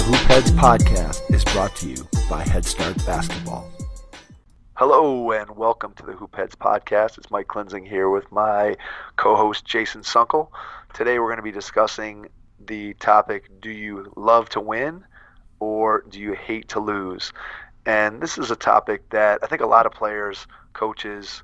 Hoop Heads podcast is brought to you by Head Start Basketball. Hello and welcome to the Hoop Heads podcast. It's Mike Klinzing here with my co-host Jason Sunkel. Today we're going to be discussing the topic, do you love to win or do you hate to lose? And this is a topic that I think a lot of players, coaches,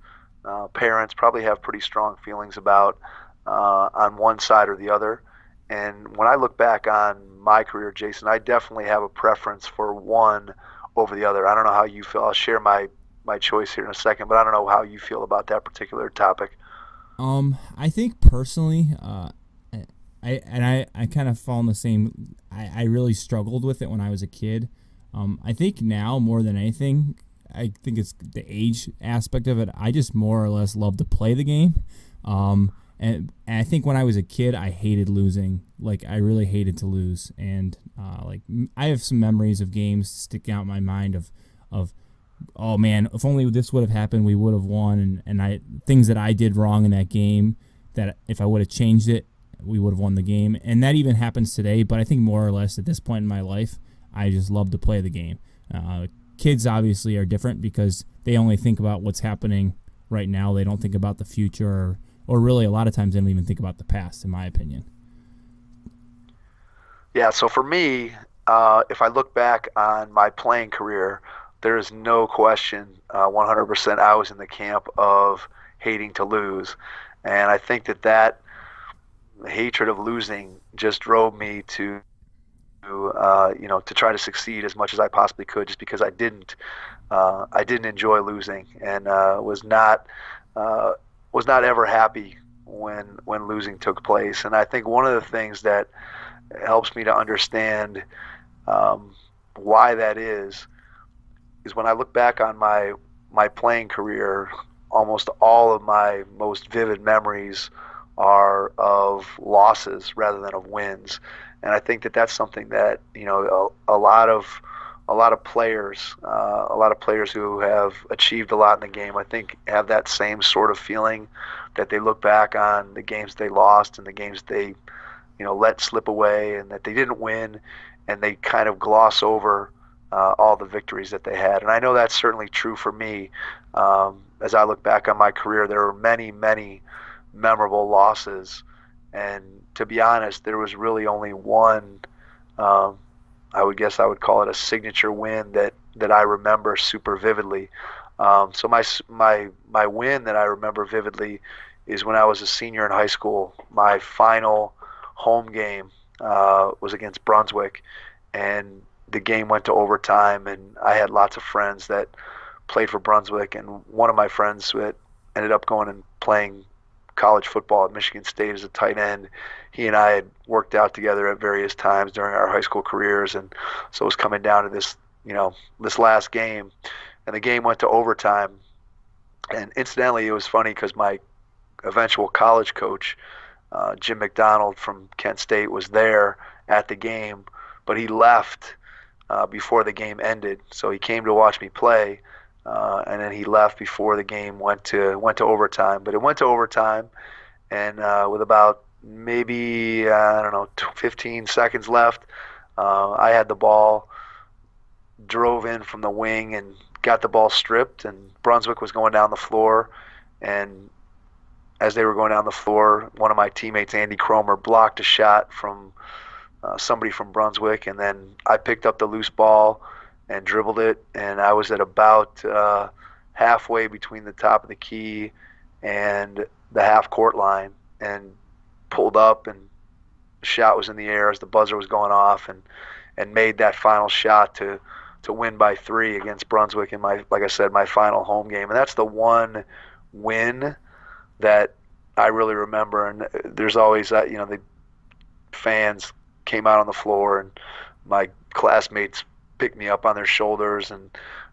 parents probably have pretty strong feelings about on one side or the other. And when I look back on my career, Jason, I definitely have a preference for one over the other. I don't know how you feel. I'll share my choice here in a second, but I don't know how you feel about that particular topic. I think personally, I kind of fall in the same. I really struggled with it when I was a kid. I think now more than anything, I think it's the age aspect of it. I just more or less love to play the game. And I think when I was a kid, I hated losing. Like, I really hated to lose. And I have some memories of games sticking out in my mind of oh man, if only this would have happened, we would have won. And things that I did wrong in that game, that if I would have changed it, we would have won the game. And that even happens today. But I think more or less at this point in my life, I just love to play the game. Kids obviously are different because they only think about what's happening right now. They don't think about the future or really a lot of times they don't even think about the past, in my opinion. Yeah, so for me, if I look back on my playing career, there is no question 100% I was in the camp of hating to lose. And I think that hatred of losing just drove me to try to succeed as much as I possibly could, just because I didn't enjoy losing and was not ever happy when losing took place. And I think one of the things that helps me to understand why that is when I look back on my playing career, almost all of my most vivid memories are of losses rather than of wins. And I think that that's something that, a lot of players who have achieved a lot in the game, I think, have that same sort of feeling, that they look back on the games they lost and the games they, let slip away and that they didn't win, and they kind of gloss over all the victories that they had. And I know that's certainly true for me. As I look back on my career, there were many, many memorable losses. And to be honest, there was really only one, I would call it a signature win that I remember super vividly. So my win that I remember vividly is when I was a senior in high school. My final home game was against Brunswick, and the game went to overtime, and I had lots of friends that played for Brunswick, and one of my friends that ended up going and playing college football at Michigan State as a tight end. He and I had worked out together at various times during our high school careers, and so it was coming down to this last game, and the game went to overtime. And incidentally, it was funny because my eventual college coach, Jim McDonald from Kent State, was there at the game, but he left before the game ended. So he came to watch me play, and then he left before the game went to overtime. But it went to overtime, and with about maybe 15 seconds left, I had the ball, drove in from the wing, and got the ball stripped. And Brunswick was going down the floor, and as they were going down the floor, one of my teammates, Andy Cromer, blocked a shot from somebody from Brunswick, and then I picked up the loose ball and dribbled it, and I was at about halfway between the top of the key and the half-court line, and pulled up, and the shot was in the air as the buzzer was going off, and made that final shot to win by 3 against Brunswick in my final home game. And that's the one win that I really remember. And there's always that, the fans came out on the floor, and my classmates picked me up on their shoulders. And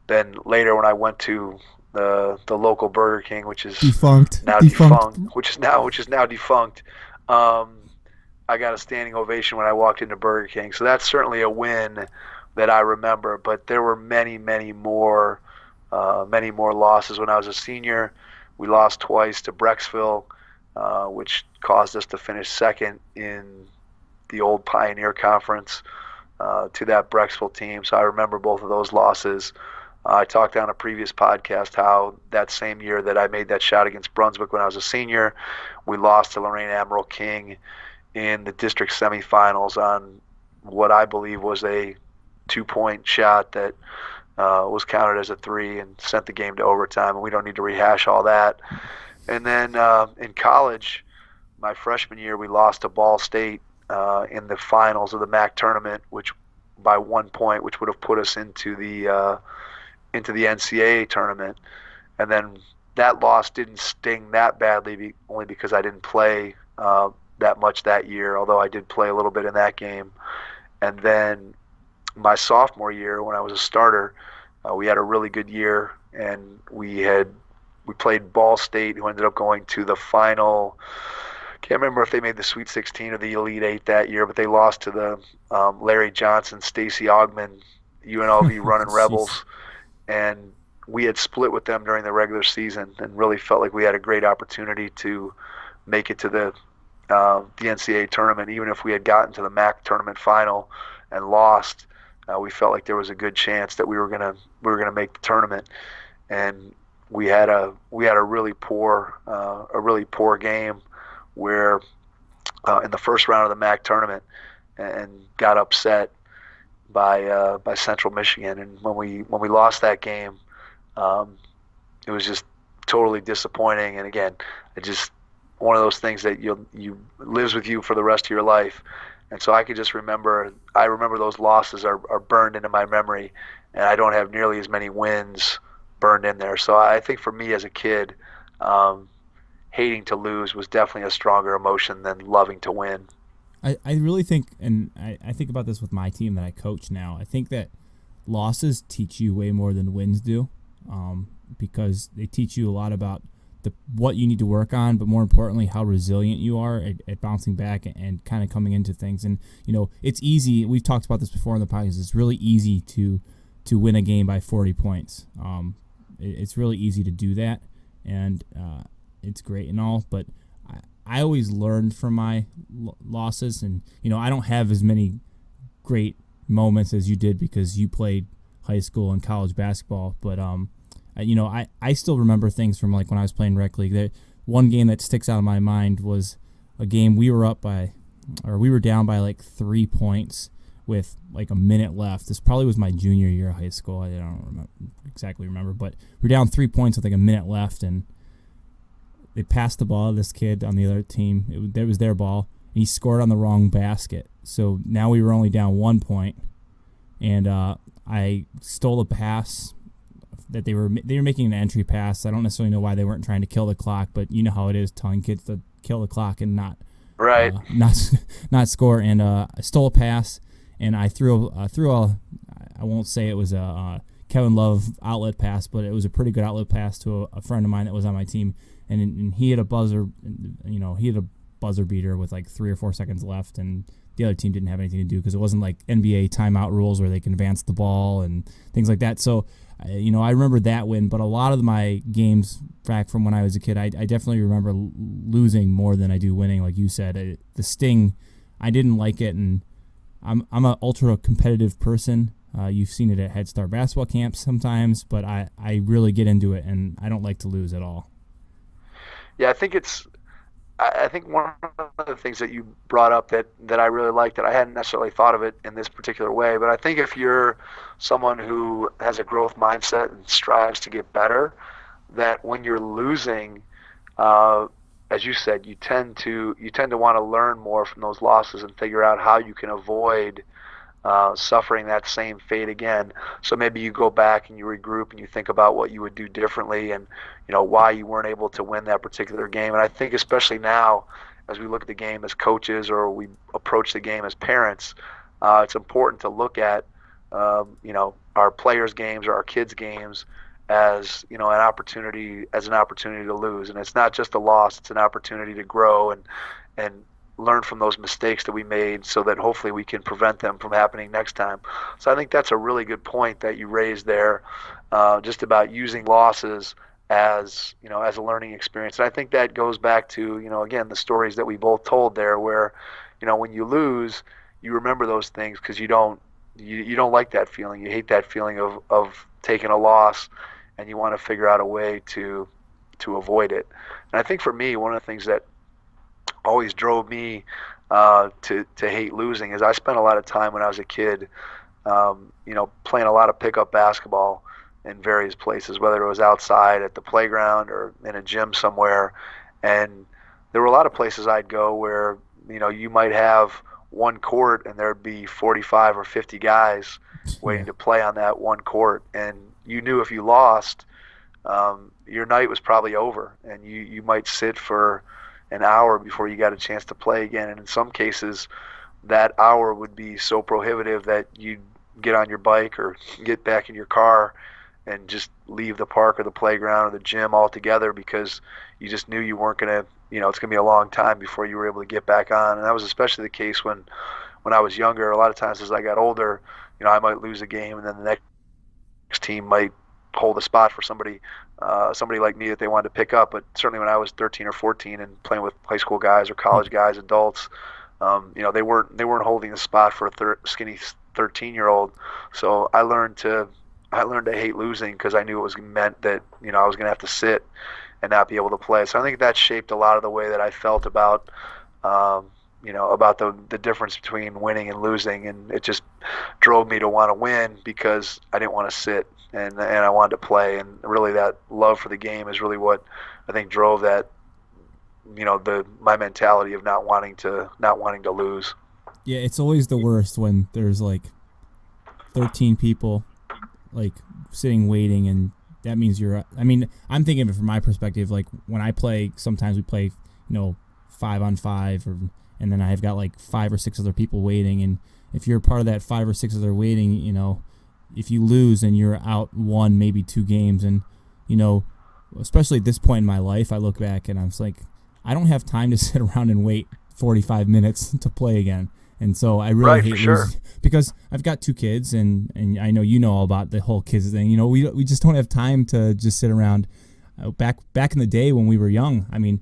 then later when I went to the local Burger King, which is now defunct, which is now defunct, I got a standing ovation when I walked into Burger King. So that's certainly a win that I remember. But there were many, many more losses when I was a senior. We lost twice to Brecksville, which caused us to finish second in the old Pioneer Conference. to that Brecksville team. So I remember both of those losses. I talked on a previous podcast how that same year that I made that shot against Brunswick when I was a senior, we lost to Lorraine Admiral King in the district semifinals on what I believe was a 2-point shot that was counted as a three and sent the game to overtime. And we don't need to rehash all that. And then in college, my freshman year, we lost to Ball State in the finals of the MAC tournament, which by 1 point, which would have put us into the NCAA tournament. And then that loss didn't sting that badly, only because I didn't play that much that year, although I did play a little bit in that game. And then my sophomore year, when I was a starter, we had a really good year, and we played Ball State, who ended up going to the final. Can't remember if they made the Sweet 16 or the Elite Eight that year, but they lost to the Larry Johnson, Stacy Augman, UNLV running Rebels, and we had split with them during the regular season, and really felt like we had a great opportunity to make it to the NCAA tournament. Even if we had gotten to the MAC tournament final and lost, we felt like there was a good chance that we were gonna make the tournament. And we had a really poor game where in the first round of the MAC tournament, and got upset by Central Michigan. And when we lost that game, it was just totally disappointing. And again, it just one of those things that you lives with you for the rest of your life. And so I remember those losses are burned into my memory, and I don't have nearly as many wins burned in there. So I think for me as a kid, hating to lose was definitely a stronger emotion than loving to win. I really think, and I think about this with my team that I coach now, I think that losses teach you way more than wins do, because they teach you a lot about what you need to work on, but more importantly, how resilient you are at bouncing back and kind of coming into things. And, it's easy. We've talked about this before on the podcast. It's really easy to win a game by 40 points. It's really easy to do that, and it's great and all, but I always learned from my losses, and, I don't have as many great moments as you did because you played high school and college basketball, but I still remember things from like when I was playing rec league. One game that sticks out of my mind was a game we were down by like 3 points with like a minute left. This probably was my junior year of high school. I don't exactly remember, but we were down 3 points with like a minute left, and they passed the ball to this kid on the other team. It was their ball, and he scored on the wrong basket. So now we were only down 1 point, and I stole a pass that they were making an entry pass. I don't necessarily know why they weren't trying to kill the clock, but you know how it is, telling kids to kill the clock and not not score. And I stole a pass, and I threw I won't say it was a Kevin Love outlet pass, but it was a pretty good outlet pass to a friend of mine that was on my team, and he had a buzzer, he had a buzzer beater with like 3 or 4 seconds left, and the other team didn't have anything to do because it wasn't like NBA timeout rules where they can advance the ball and things like that. So, I remember that win, but a lot of my games back from when I was a kid, I definitely remember losing more than I do winning. Like you said, the sting, I didn't like it, and I'm an ultra competitive person. You've seen it at Head Start basketball camps sometimes, but I really get into it, and I don't like to lose at all. Yeah, I think one of the things that you brought up that I really like, that I hadn't necessarily thought of it in this particular way, but I think if you're someone who has a growth mindset and strives to get better, that when you're losing, as you said, you tend to want to learn more from those losses and figure out how you can avoid suffering that same fate again. So maybe you go back and you regroup and you think about what you would do differently, and why you weren't able to win that particular game. And I think especially now, as we look at the game as coaches or we approach the game as parents, it's important to look at our players' games or our kids' games as an opportunity to lose. And it's not just a loss; it's an opportunity to grow and learn from those mistakes that we made, so that hopefully we can prevent them from happening next time. So I think that's a really good point that you raised there, just about using losses as a learning experience. And I think that goes back to again, the stories that we both told there, where when you lose, you remember those things because you don't you don't like that feeling. You hate that feeling of taking a loss, and you want to figure out a way to avoid it. And I think for me, one of the things that always drove me to hate losing is I spent a lot of time when I was a kid, playing a lot of pickup basketball in various places, whether it was outside at the playground or in a gym somewhere. And there were a lot of places I'd go where, you might have one court and there'd be 45 or 50 guys Yeah. waiting to play on that one court. And you knew if you lost, your night was probably over, and you might sit for an hour before you got a chance to play again. And in some cases, that hour would be so prohibitive that you'd get on your bike or get back in your car and just leave the park or the playground or the gym altogether because you just knew you weren't going to, it's going to be a long time before you were able to get back on. And that was especially the case when I was younger. A lot of times as I got older, I might lose a game, and then the next team might hold a spot for somebody like me that they wanted to pick up. But certainly when I was 13 or 14 and playing with high school guys or college guys, adults, they weren't holding a spot for a skinny 13-year-old. So I learned to hate losing because I knew it was meant that I was going to have to sit and not be able to play. So I think that shaped a lot of the way that I felt about the difference between winning and losing, and it just drove me to want to win because I didn't want to sit and I wanted to play. And really, that love for the game is really what I think drove that. My mentality of not wanting to lose. Yeah, it's always the worst when there's like 13 people like sitting waiting, and that means you're. I mean, I'm thinking of it from my perspective. Like when I play, sometimes we play, 5-on-5, and then I've got like 5 or 6 other people waiting, and if you're part of that 5 or 6 other waiting, if you lose and you're out 1, maybe 2 games, and especially at this point in my life, I look back and I'm just like, I don't have time to sit around and wait 45 minutes to play again. And so I really Right, hate for sure. losing because I've got 2 kids, and I know all about the whole kids thing. We just don't have time to just sit around. Back in the day when we were young, I mean,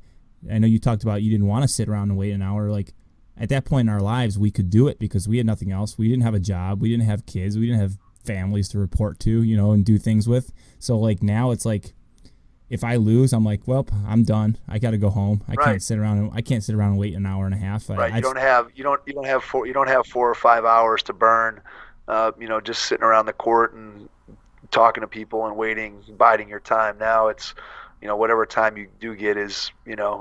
I know you talked about you didn't want to sit around and wait an hour. Like at that point in our lives, we could do it because we had nothing else. We didn't have a job. We didn't have kids. We didn't have families to report to, and do things with. So like now it's like, if I lose, I'm like, well, I'm done. I got to go home. I Right. can't sit around. I can't sit around and wait an hour and a half. Right. You don't have 4 or 5 hours to burn, just sitting around the court and talking to people and waiting, biding your time. Now it's, whatever time you do get is,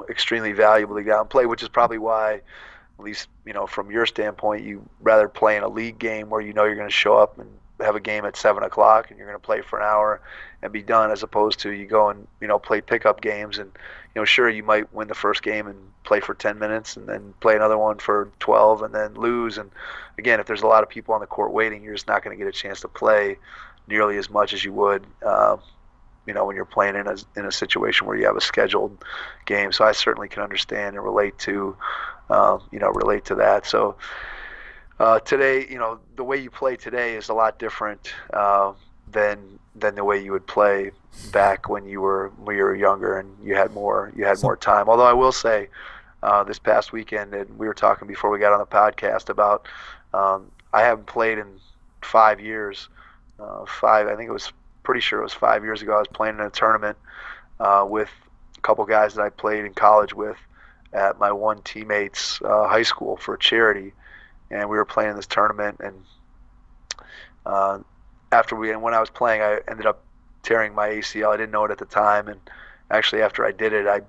extremely valuable to get out and play, which is probably why, at least, from your standpoint, you rather play in a league game where you're going to show up and have a game at 7 o'clock and you're going to play for an hour and be done, as opposed to you go and play pickup games and sure, you might win the first game and play for 10 minutes and then play another one for 12 and then lose. And again, if there's a lot of people on the court waiting, you're just not going to get a chance to play nearly as much as you would when you're playing in a situation where you have a scheduled game. So I certainly can understand and relate to that. So today, the way you play today is a lot different than the way you would play back when you were younger and you had more time. Although I will say, this past weekend, and we were talking before we got on the podcast about, I haven't played in 5 years. I think it was pretty sure it was 5 years ago. I was playing in a tournament with a couple guys that I played in college with at my one teammate's high school for charity, and we were playing in this tournament. And uh, when I was playing, I ended up tearing my ACL. I didn't know it at the time, and actually after I did it, I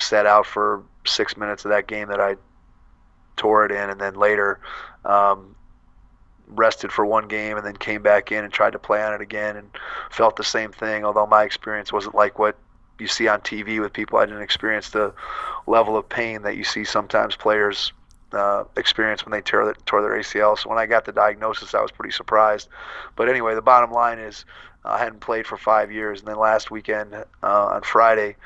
sat out for 6 minutes of that game that I tore it in, and then later um, rested for one game and then came back in and tried to play on it again and felt the same thing. Although my experience wasn't like what you see on TV with people, I didn't experience the level of pain that you see sometimes players experience when they tore their ACL. So when I got the diagnosis, I was pretty surprised. But anyway, the bottom line is I hadn't played for 5 years. And then last weekend on Friday,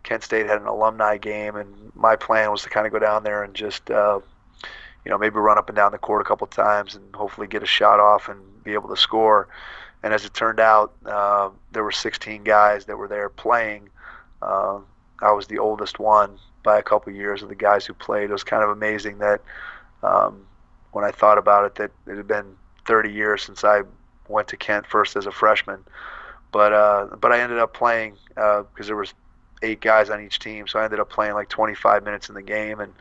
Kent State had an alumni game, and my plan was to kind of go down there and just maybe run up and down the court a couple times and hopefully get a shot off and be able to score. And as it turned out, there were 16 guys that were there playing. I was the oldest one by a couple years of the guys who played. It was kind of amazing that when I thought about it, that it had been 30 years since I went to Kent first as a freshman. But I ended up playing because there was 8 guys on each team, so I ended up playing like 25 minutes in the game and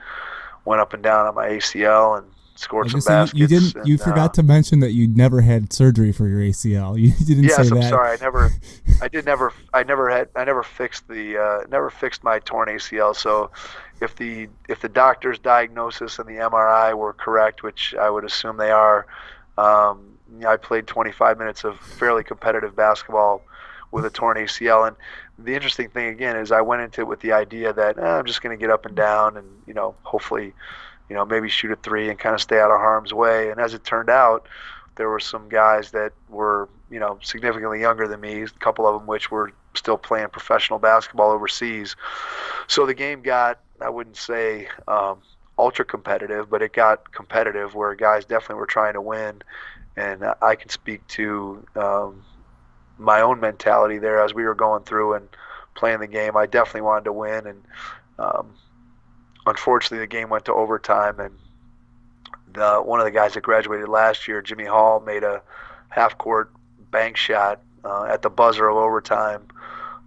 went up and down on my ACL and I scored was some gonna say you baskets. didn't. You And forgot to mention that you never had surgery for your ACL. You didn't say yes, I'm that. sorry. I never fixed never fixed my torn ACL. So if the doctor's diagnosis and the MRI were correct, which I would assume they are, I played 25 minutes of fairly competitive basketball with a torn ACL. And the interesting thing again is I went into it with the idea that I'm just going to get up and down and hopefully maybe shoot a three and kind of stay out of harm's way. And as it turned out, there were some guys that were, significantly younger than me, a couple of them which were still playing professional basketball overseas. So the game got, I wouldn't say ultra competitive, but it got competitive where guys definitely were trying to win. And I can speak to my own mentality there as we were going through and playing the game. I definitely wanted to win, and um, unfortunately, the game went to overtime, and one of the guys that graduated last year, Jimmy Hall, made a half-court bank shot at the buzzer of overtime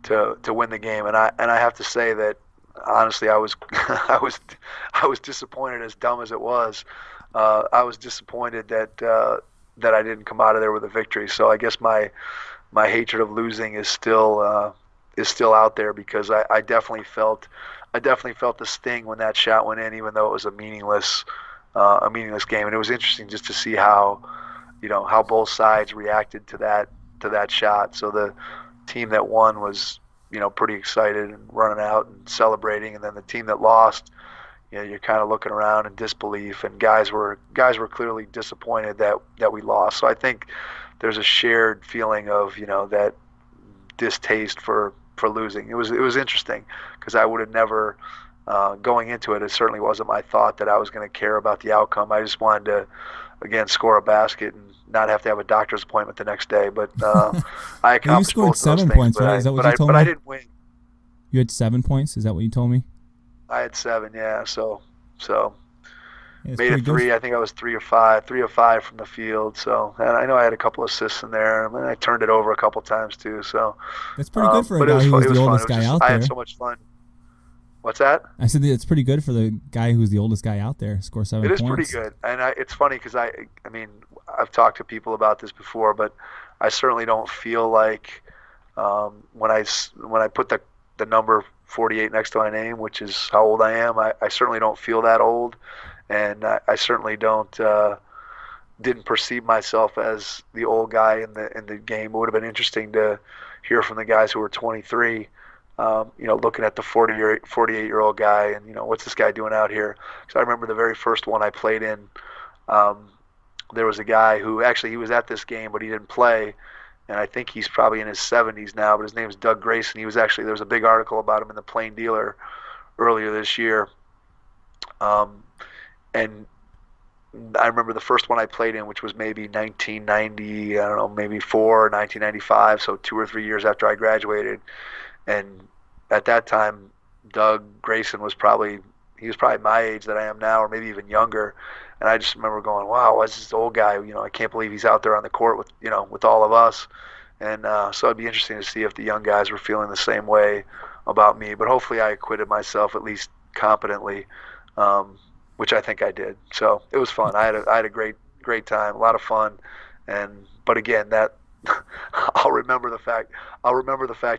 to win the game. And I have to say that honestly, I was I was disappointed, as dumb as it was. I was disappointed that I didn't come out of there with a victory. So I guess my hatred of losing is still out there because I definitely felt the sting when that shot went in, even though it was a meaningless game. And it was interesting just to see how both sides reacted to that shot. So the team that won was pretty excited and running out and celebrating, and then the team that lost, you're kind of looking around in disbelief, and guys were clearly disappointed that we lost. So I think there's a shared feeling of that distaste for losing. It was interesting because I would have never going into it. It certainly wasn't my thought that I was going to care about the outcome. I just wanted to again score a basket and not have to have a doctor's appointment the next day. But I Well, you accomplished scored both of those 7 points, things. right? Is that what you told I me? didn't win. You had 7 points. Is that what you told me? I had 7. Yeah. So Yeah, it's made pretty it good. 3. I think I was 3 of 5 from the field. So and I know I had a couple assists in there. I mean, I turned it over a couple times too. So, That's pretty good for a but it guy was who fun. was It the was fun. It oldest was guy just out I had there. so much fun. What's that? I said that it's pretty good for the guy who's the oldest guy out there. Score seven It is pretty points. good, and it's funny because I mean, I've talked to people about this before, but I certainly don't feel like when I put the number 48 next to my name, which is how old I am. I certainly don't feel that old, and I certainly don't didn't perceive myself as the old guy in the game. It would have been interesting to hear from the guys who were 23. Looking at the 48-year-old guy, and what's this guy doing out here? Because I remember the very first one I played in. Um, there was a guy who actually he was at this game, but he didn't play, and I think he's probably in his 70s now. But his name is Doug Grayson. He was actually there was a big article about him in the Plain Dealer earlier this year, um, and I remember the first one I played in, which was maybe 1990, I don't know, maybe 1995, so 2 or 3 years after I graduated. And at that time, Doug Grayson he was probably my age that I am now, or maybe even younger. And I just remember going, "Wow, what's this old guy? I can't believe he's out there on the court with all of us." And so it'd be interesting to see if the young guys were feeling the same way about me. But hopefully, I acquitted myself at least competently, which I think I did. So it was fun. I had a great time, a lot of fun. But again, that I'll remember the fact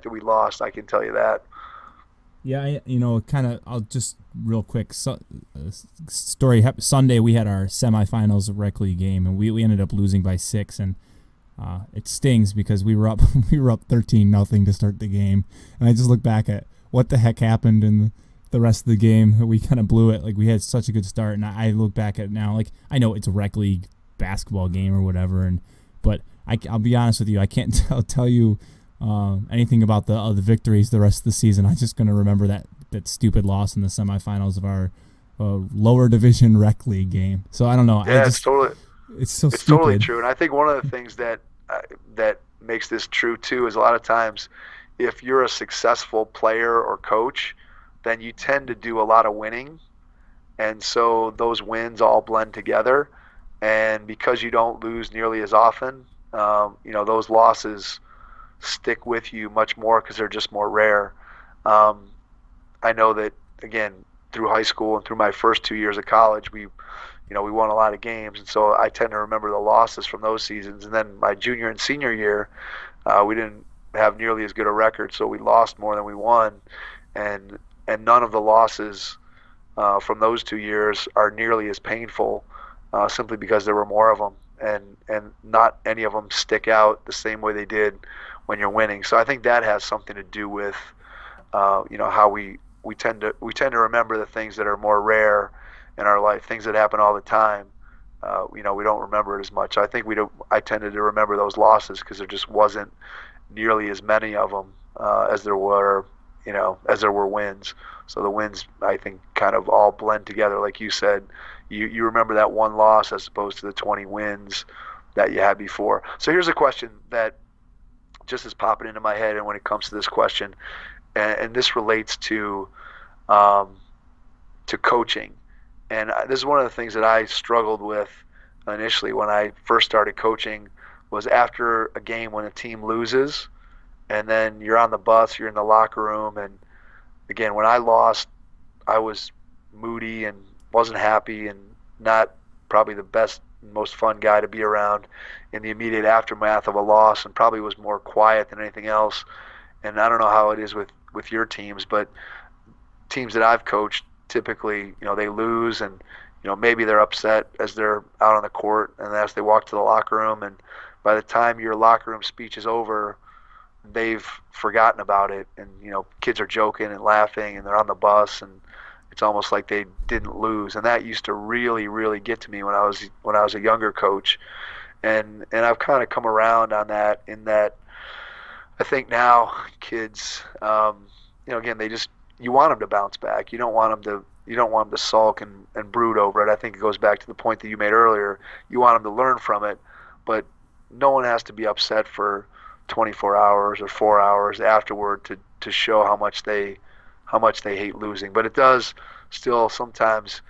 that we lost. I can tell you that. Yeah, kind of. I'll just real quick story. Sunday we had our semifinals of rec league game, and we ended up losing by 6, and it stings because we were up we were up 13-0 to start the game, and I just look back at what the heck happened in the rest of the game. We kind of blew it. Like we had such a good start, and I look back at it now. Like I know it's a rec league basketball game or whatever, but I'll be honest with you. I can't tell you anything about the victories the rest of the season. I'm just going to remember that stupid loss in the semifinals of our lower division rec league game. So I don't know. Yeah, It's so it's totally stupid. true. And I think one of the things that makes this true too is a lot of times if you're a successful player or coach, then you tend to do a lot of winning, and so those wins all blend together. and because you don't lose nearly as often, those losses stick with you much more because they're just more rare. Um, I know that again through high school and through my first 2 years of college, we won a lot of games, and so I tend to remember the losses from those seasons. And then my junior and senior year, we didn't have nearly as good a record, so we lost more than we won, and none of the losses from those 2 years are nearly as painful, simply because there were more of them, and not any of them stick out the same way they did when you're winning. So I think that has something to do with how we tend to remember the things that are more rare in our life, things that happen all the time. We don't remember it as much. I think we don't. I tended to remember those losses because there just wasn't nearly as many of them as there were wins. So the wins, I think, kind of all blend together, like you said. You remember that one loss as opposed to the 20 wins that you had before. So here's a question that just is popping into my head, and when it comes to this question, and this relates um, to coaching, and this is one of the things that I struggled with initially when I first started coaching, was after a game when a team loses, and then you're on the bus, you're in the locker room, and again, when I lost, I was moody and wasn't happy and not probably the best, most fun guy to be around in the immediate aftermath of a loss, and probably was more quiet than anything else. And I don't know how it is with your teams, but teams that I've coached, typically, they lose, and maybe they're upset as they're out on the court and as they walk to the locker room, and by the time your locker room speech is over, they've forgotten about it, and kids are joking and laughing and they're on the bus, and it's almost like they didn't lose. And that used to really really get to me when I was a younger coach, and I've kind of come around on that, in that I think now kids, again, they just, you want them to bounce back. You don't want them to sulk and brood over it. I think it goes back to the point that you made earlier. You want them to learn from it, but no one has to be upset for 24 hours or 4 hours afterward to show how much they hate losing. But it does still sometimes.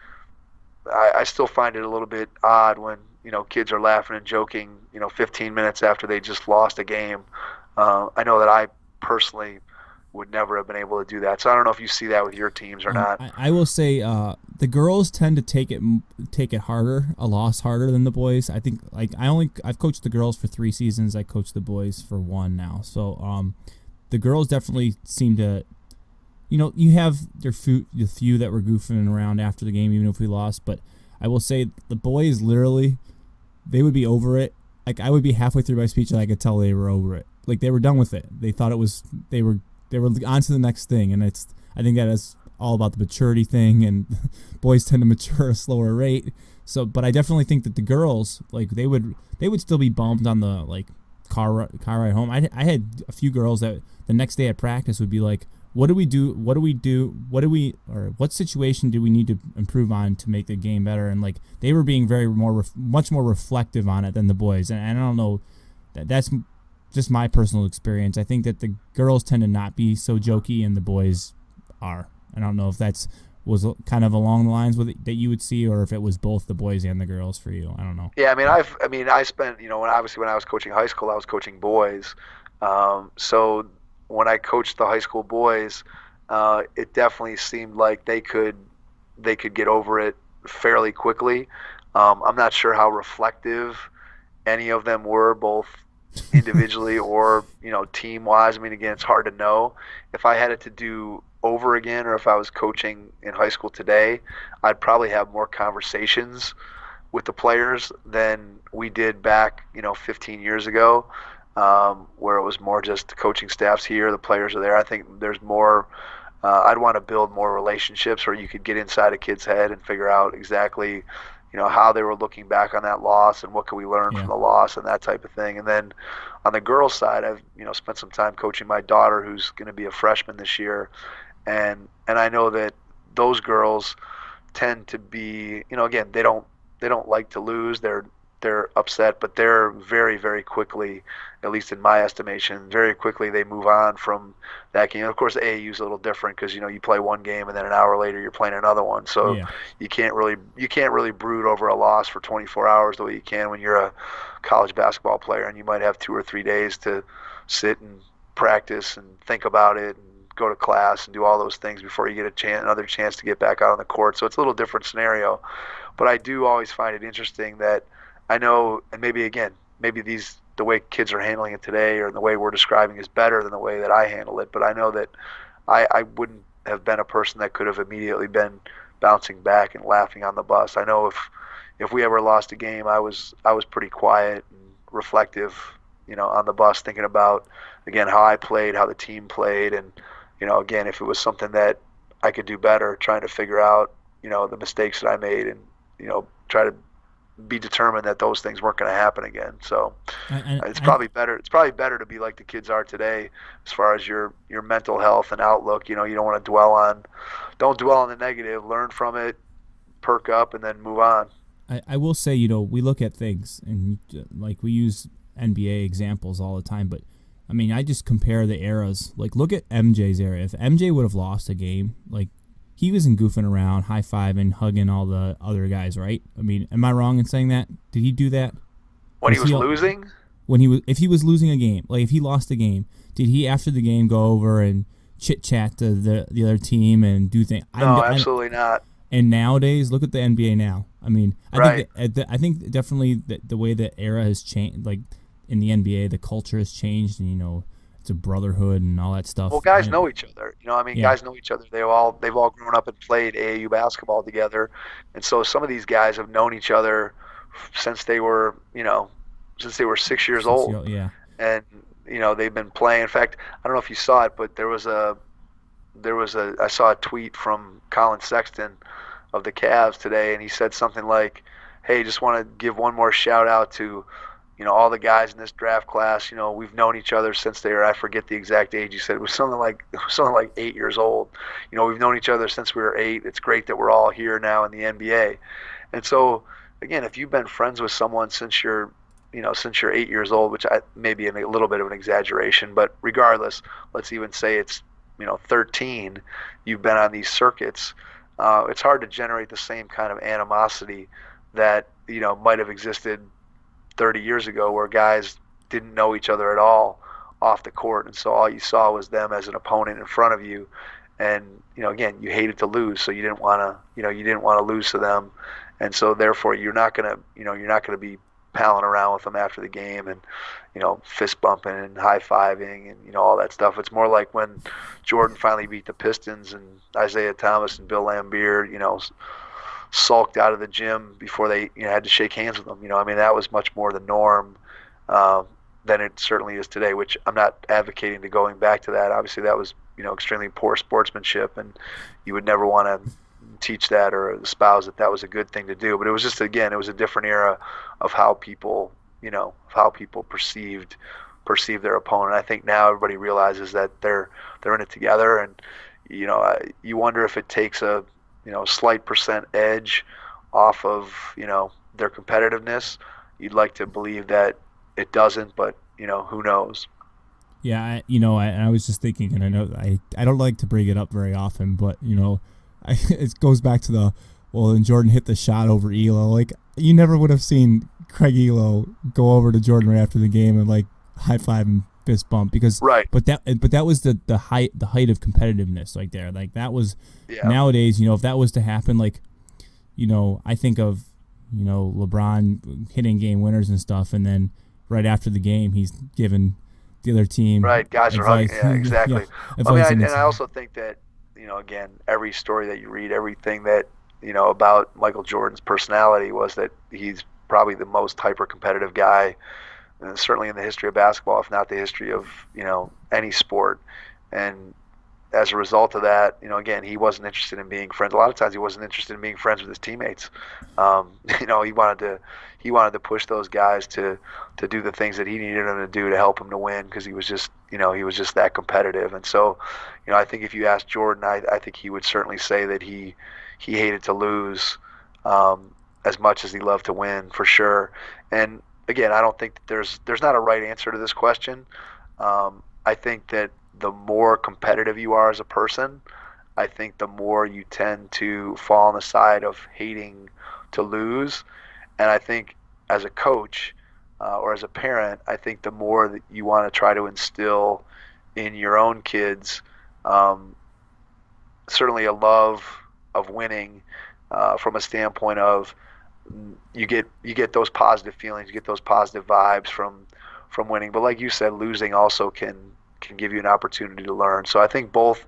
I still find it a little bit odd when kids are laughing and joking 15 minutes after they just lost a game. I know that I personally would never have been able to do that. So I don't know if you see that with your teams or not. I will say the girls tend to take it harder, a loss harder than the boys. I think like I've coached the girls for 3 seasons. I coached the boys for one now. So the girls definitely seem to, you have the few that were goofing around after the game, even if we lost. But I will say the boys literally, they would be over it. Like I would be halfway through my speech and I could tell they were over it. Like they were done with it. They thought they were on to the next thing. And I think that is all about the maturity thing, and boys tend to mature at a slower rate. So, but I definitely think that the girls, like they would still be bummed on the like car ride home. I had a few girls that the next day at practice would be like, what do we do? Or what situation do we need to improve on to make the game better? And like they were being much more reflective on it than the boys. And I don't know, that's just my personal experience. I think that the girls tend to not be so jokey and the boys are. I don't know if was kind of along the lines with it, that you would see, or if it was both the boys and the girls for you. I don't know. Yeah, I spent, when I was coaching high school, I was coaching boys. So when I coached the high school boys, it definitely seemed like they could get over it fairly quickly. I'm not sure how reflective any of them were, both individually or team wise. I mean, again, it's hard to know. If I had it to do over again, or if I was coaching in high school today, I'd probably have more conversations with the players than we did back 15 years ago, where it was more just the coaching staff's here, the players are there. I think there's more. I'd want to build more relationships where you could get inside a kid's head and figure out exactly how they were looking back on that loss and what can we learn Yeah. from the loss and that type of thing. And then on the girls' side, I've spent some time coaching my daughter, who's going to be a freshman this year, and I know that those girls tend to be, again, they don't like to lose. they're upset, but they're very, very quickly, at least in my estimation, very quickly they move on from that game. And of course, AAU is a little different because you play one game and then an hour later you're playing another one, so Yeah. you can't really brood over a loss for 24 hours the way you can when you're a college basketball player, and you might have 2 or 3 days to sit and practice and think about it and go to class and do all those things before you get another chance to get back out on the court. So it's a little different scenario. But I do always find it interesting that I know, and maybe again, maybe the way kids are handling it today or the way we're describing is better than the way that I handle it. But I know that I wouldn't have been a person that could have immediately been bouncing back and laughing on the bus. I know if we ever lost a game, I was pretty quiet and reflective, on the bus, thinking about again how I played, how the team played, and again if it was something that I could do better, trying to figure out the mistakes that I made, and try to be determined that those things weren't going to happen again. So it's I probably better. It's probably better to be like the kids are today, as far as your mental health and outlook. You don't want to don't dwell on the negative. Learn from it, perk up, and then move on. I will say, we look at things and like we use NBA examples all the time, but I mean, I just compare the eras. Like, look at MJ's era. If MJ would have lost a game, like, he wasn't goofing around, high fiving, hugging all the other guys, right? I mean, am I wrong in saying that? Did he do that? When he Was was he losing, if he was losing a game, like if he lost a game, did he after the game go over and chit chat to the other team and do things? no, absolutely not. And nowadays, look at the NBA now. I mean, Right. I think definitely the way the era has changed, like in the NBA, the culture has changed, and it's a brotherhood and all that Well, stuff. guys know each other. I mean, Yeah, guys know each other. They've all grown up and played AAU basketball together, and so some of these guys have known each other since they were, since they were 6 years since old, yeah, and they've been playing. In fact, I don't know if you saw it, but there was a I saw a tweet from Colin Sexton of the Cavs today, and he said something like, "Hey, just want to give one more shout out to all the guys in this draft class. We've known each other since they were, I forget the exact age. He said it was something like 8 years old. We've known each other since we were 8. It's great that we're all here now in the NBA." And so, again, if you've been friends with someone since you're 8 years old, which may be a little bit of an exaggeration, but regardless, let's even say it's 13. You've been on these circuits. It's hard to generate the same kind of animosity that might have existed 30 years ago, where guys didn't know each other at all off the court, and so all you saw was them as an opponent in front of you. And again, you hated to lose, so you didn't want to lose to them, and so therefore you're not gonna be palling around with them after the game and fist bumping and high fiving and all that stuff. It's more like when Jordan finally beat the Pistons and Isaiah Thomas and Bill Laimbeer sulked out of the gym before they had to shake hands with them. I mean, that was much more the norm uh, than it certainly is today. Which I'm not advocating to going back to that. Obviously, that was extremely poor sportsmanship, and you would never want to teach that or espouse that that was a good thing to do. But it was just, again, it was a different era of how people perceived their opponent. I think now everybody realizes that they're in it together, and you wonder if it takes a slight percent edge off of their competitiveness. You'd like to believe that it doesn't, but who knows? yeah. I was just thinking, and I know I don't like to bring it up very often, but it goes back to when Jordan hit the shot over Elo. Like, you never would have seen Craig Elo go over to Jordan right after the game and like high five and fist bump, because Right. but that was the height of competitiveness right there. Like, that was Yeah. nowadays, if that was to happen, like, I think of LeBron hitting game winners and stuff, and then right after the game he's giving the other team Right. Guys are hugging. advice. Yeah, Yeah, exactly. I mean, advice, and and it's I also think that again, every story that you read, everything that about Michael Jordan's personality was that he's probably the most hyper competitive guy, certainly in the history of basketball, if not the history of any sport. And as a result of that, again, he wasn't interested in being friends. A lot of times, he wasn't interested in being friends with his teammates. He wanted to push those guys to do the things that he needed them to do to help him to win, because he was just that competitive. And so, I think if you ask Jordan, I think he would certainly say that he hated to lose. as much as he loved to win, for sure. And again, I don't think that there's not a right answer to this question. I think that the more competitive you are as a person, I think the more you tend to fall on the side of hating to lose. And I think as a coach or as a parent, I think the more that you want to try to instill in your own kids, um, certainly a love of winning from a standpoint of you get those positive feelings, you get those positive vibes from winning. But like you said, losing also can give you an opportunity to learn. So I think both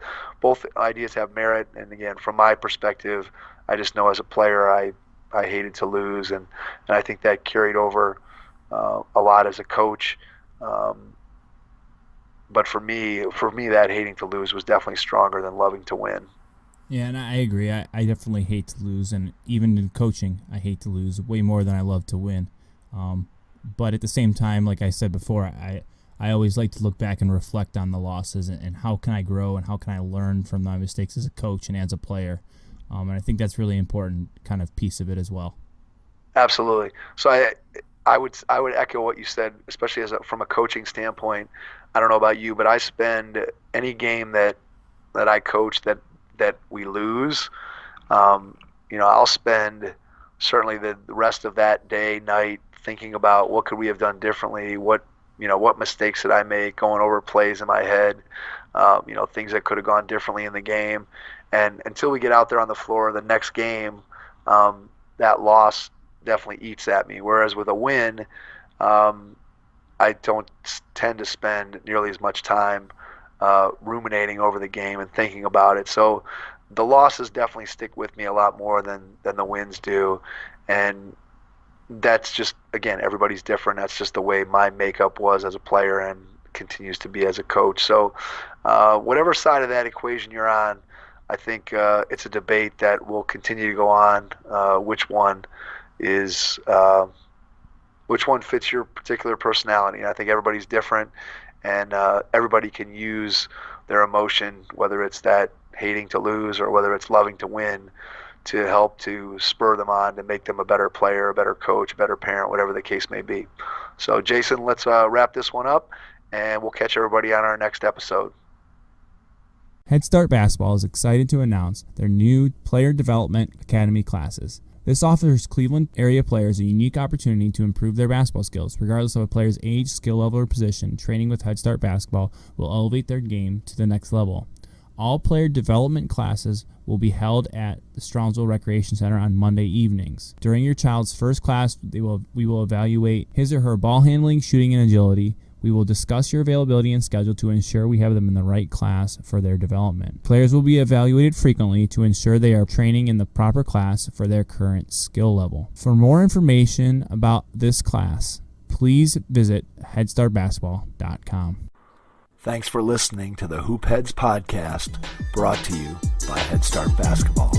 ideas have merit. And again, from my perspective, I just know as a player, I hated to lose, and I think that carried over a lot as a coach. But for me, that hating to lose was definitely stronger than loving to win. Yeah, and I agree. I definitely hate to lose, and even in coaching, I hate to lose way more than I love to win. But at the same time, like I said before, I always like to look back and reflect on the losses and how can I grow and how can I learn from my mistakes as a coach and as a player. And I think that's really important kind of piece of it as well. Absolutely. So I would echo what you said, especially from a coaching standpoint. I don't know about you, but I spend any game that I coach that we lose. I'll spend certainly the rest of that day, night, thinking about what could we have done differently, what mistakes did I make, going over plays in my head, things that could have gone differently in the game. And until we get out there on the floor, the next game, that loss definitely eats at me. Whereas with a win, I don't tend to spend nearly as much time ruminating over the game and thinking about it. So the losses definitely stick with me a lot more than the wins do. And that's just, again, everybody's different. That's just the way my makeup was as a player and continues to be as a coach. So whatever side of that equation you're on, I think it's a debate that will continue to go on. Is which one fits your particular personality? And I think everybody's different, and everybody can use their emotion, whether it's that hating to lose or whether it's loving to win, to help to spur them on to make them a better player, a better coach, a better parent, whatever the case may be. So, Jason, let's wrap this one up, and we'll catch everybody on our next episode. Head Start Basketball is excited to announce their new Player Development Academy classes. This offers Cleveland area players a unique opportunity to improve their basketball skills. Regardless of a player's age, skill level, or position, training with Head Start Basketball will elevate their game to the next level. All player development classes will be held at the Strongsville Recreation Center on Monday evenings. During your child's first class, we will evaluate his or her ball handling, shooting, and agility. We will discuss your availability and schedule to ensure we have them in the right class for their development. Players will be evaluated frequently to ensure they are training in the proper class for their current skill level. For more information about this class, please visit headstartbasketball.com. Thanks for listening to the Hoop Heads podcast, brought to you by Head Start Basketball.